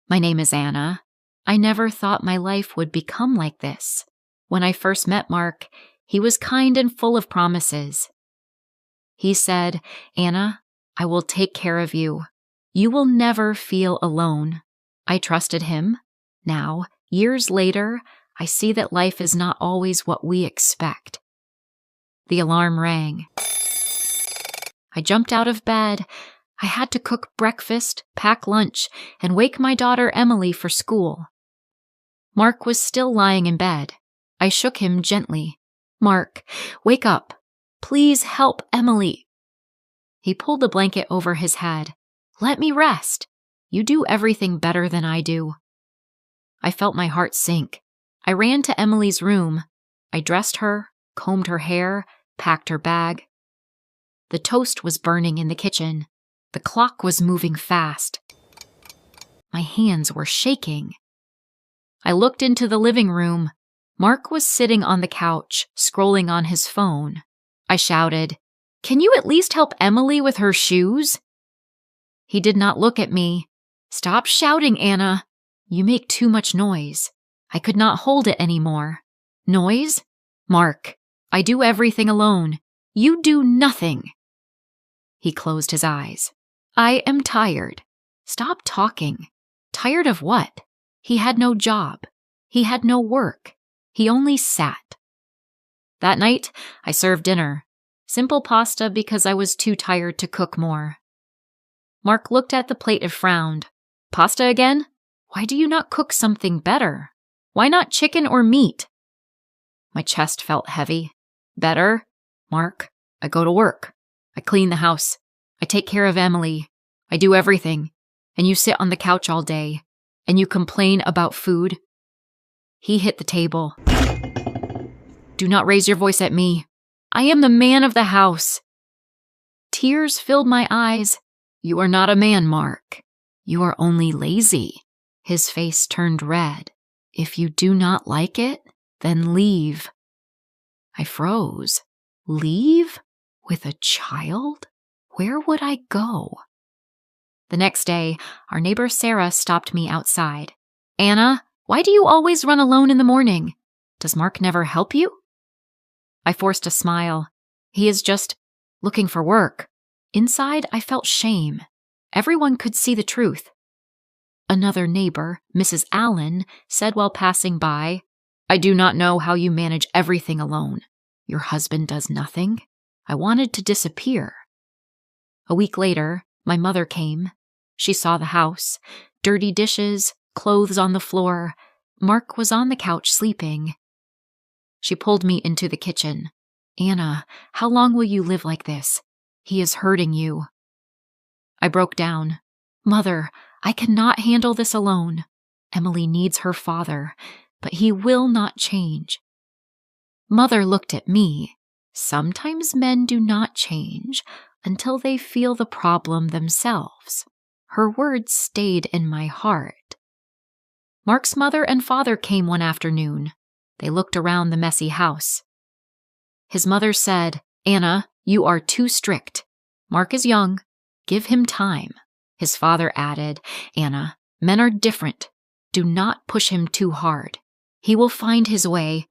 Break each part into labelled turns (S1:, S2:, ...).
S1: My name is Anna. I never thought my life would become like this. When I first met Mark, he was kind and full of promises. He said, Anna, I will take care of you. You will never feel alone. I trusted him. Now, years later, I see that life is not always what we expect. The alarm rang. I jumped out of bed. I had to cook breakfast, pack lunch, and wake my daughter Emily for school. Mark was still lying in bed. I shook him gently. Mark, wake up. Please help Emily. He pulled the blanket over his head. Let me rest. You do everything better than I do. I felt my heart sink. I ran to Emily's room. I dressed her, combed her hair, packed her bag. The toast was burning in the kitchen. The clock was moving fast. My hands were shaking. I looked into the living room. Mark was sitting on the couch, scrolling on his phone. I shouted, Can you at least help Emily with her shoes? He did not look at me. Stop shouting, Anna. You make too much noise. I could not hold it anymore. Noise? Mark, I do everything alone. You do nothing. He closed his eyes. I am tired. Stop talking. Tired of what? He had no job. He had no work. He only sat. That night, I served dinner. Simple pasta because I was too tired to cook more. Mark looked at the plate and frowned. Pasta again? Why do you not cook something better? Why not chicken or meat? My chest felt heavy. Better? Mark, I go to work. I clean the house. I take care of Emily. I do everything. And you sit on the couch all day. And you complain about food. He hit the table. Do not raise your voice at me. I am the man of the house. Tears filled my eyes. You are not a man, Mark. You are only lazy. His face turned red. If you do not like it, then leave. I froze. Leave? With a child? Where would I go? The next day, our neighbor Sarah stopped me outside. Anna, why do you always run alone in the morning? Does Mark never help you? I forced a smile. He is just looking for work. Inside, I felt shame. Everyone could see the truth. Another neighbor, Mrs. Allen, said while passing by, I do not know how you manage everything alone. Your husband does nothing. I wanted to disappear. A week later, my mother came. She saw the house, dirty dishes, clothes on the floor. Mark was on the couch sleeping. She pulled me into the kitchen. Anna, how long will you live like this? He is hurting you. I broke down. Mother, I cannot handle this alone. Emily needs her father, but he will not change. Mother looked at me. Sometimes men do not change until they feel the problem themselves. Her words stayed in my heart. Mark's mother and father came one afternoon. They looked around the messy house. His mother said, Anna, you are too strict. Mark is young. Give him time. His father added, Anna, men are different. Do not push him too hard. He will find his way.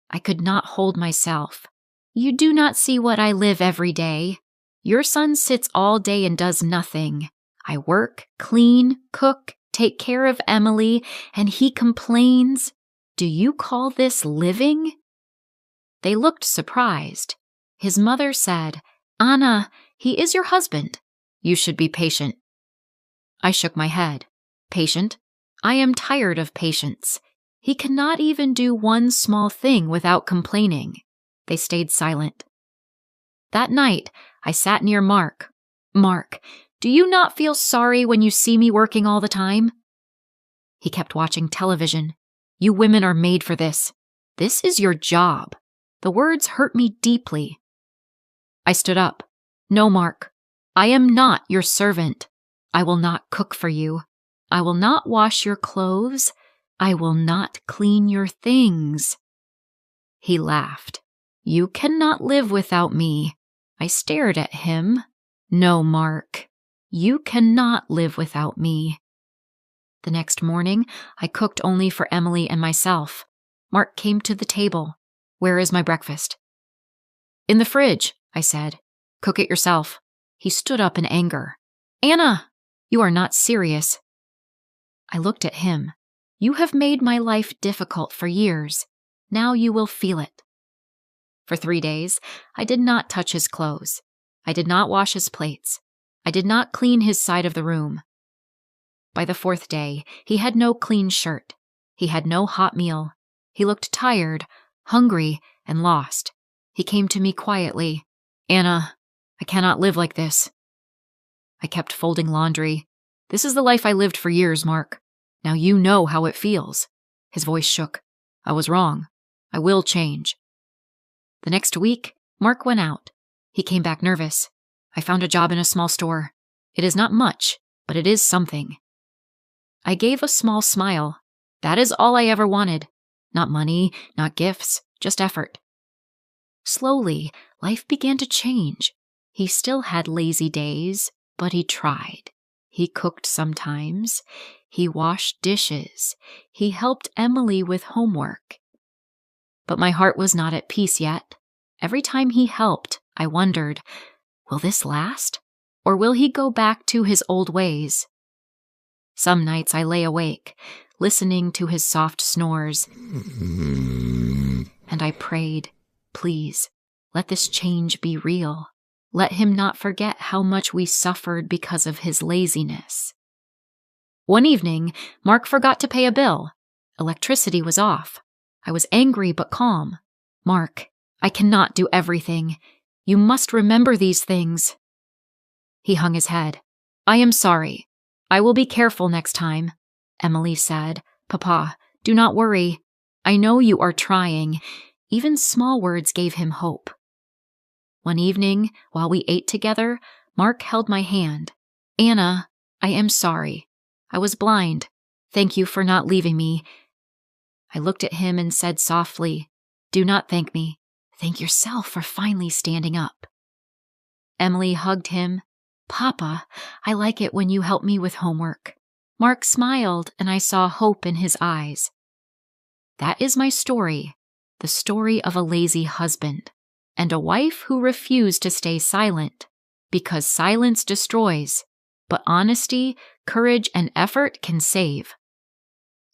S1: I could not hold myself. You do not see what I live every day. Your son sits all day and does nothing. I work, clean, cook, take care of Emily, and he complains. Do you call this living? They looked surprised. His mother said, Anna, he is your husband. You should be patient. I shook my head. Patient? I am tired of patience. He cannot even do one small thing without complaining. They stayed silent. That night, I sat near Mark. Mark, do you not feel sorry when you see me working all the time? He kept watching television. You women are made for this. This is your job. The words hurt me deeply. I stood up. No, Mark. I am not your servant. I will not cook for you. I will not wash your clothes. I will not clean your things. He laughed. You cannot live without me. I stared at him. No, Mark. You cannot live without me. The next morning, I cooked only for Emily and myself. Mark came to the table. "Where is my breakfast?" "In the fridge," I said. "Cook it yourself." He stood up in anger. "Anna, you are not serious." I looked at him. "You have made my life difficult for years. Now you will feel it." For 3 days, I did not touch his clothes. I did not wash his plates. I did not clean his side of the room. By the 4th day, he had no clean shirt. He had no hot meal. He looked tired, hungry, and lost. He came to me quietly. "Anna, I cannot live like this." I kept folding laundry. "This is the life I lived for years, Mark. Now you know how it feels." His voice shook. "I was wrong. I will change." The next week, Mark went out. He came back nervous. "I found a job in a small store. It is not much, but it is something." I gave a small smile. That is all I ever wanted. Not money, not gifts, just effort. Slowly, life began to change. He still had lazy days, but he tried. He cooked sometimes. He washed dishes. He helped Emily with homework. But my heart was not at peace yet. Every time he helped, I wondered, will this last? Or will he go back to his old ways? Some nights I lay awake, listening to his soft snores, and I prayed, please, let this change be real. Let him not forget how much we suffered because of his laziness. One evening, Mark forgot to pay a bill. Electricity was off. I was angry but calm. "Mark, I cannot do everything. You must remember these things." He hung his head. "I am sorry. I will be careful next time." Emily said, "Papa, do not worry. I know you are trying." Even small words gave him hope. One evening, while we ate together, Mark held my hand. "Anna, I am sorry. I was blind. Thank you for not leaving me." I looked at him and said softly, "Do not thank me. Thank yourself for finally standing up." Emily hugged him. "Papa, I like it when you help me with homework." Mark smiled, and I saw hope in his eyes. That is my story, the story of a lazy husband and a wife who refused to stay silent, because silence destroys, but honesty, courage, and effort can save.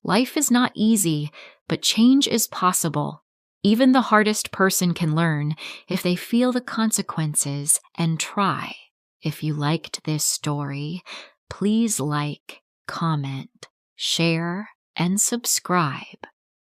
S1: Life is not easy, but change is possible. Even the hardest person can learn if they feel the consequences and try. If you liked this story, please like, comment, share, and subscribe.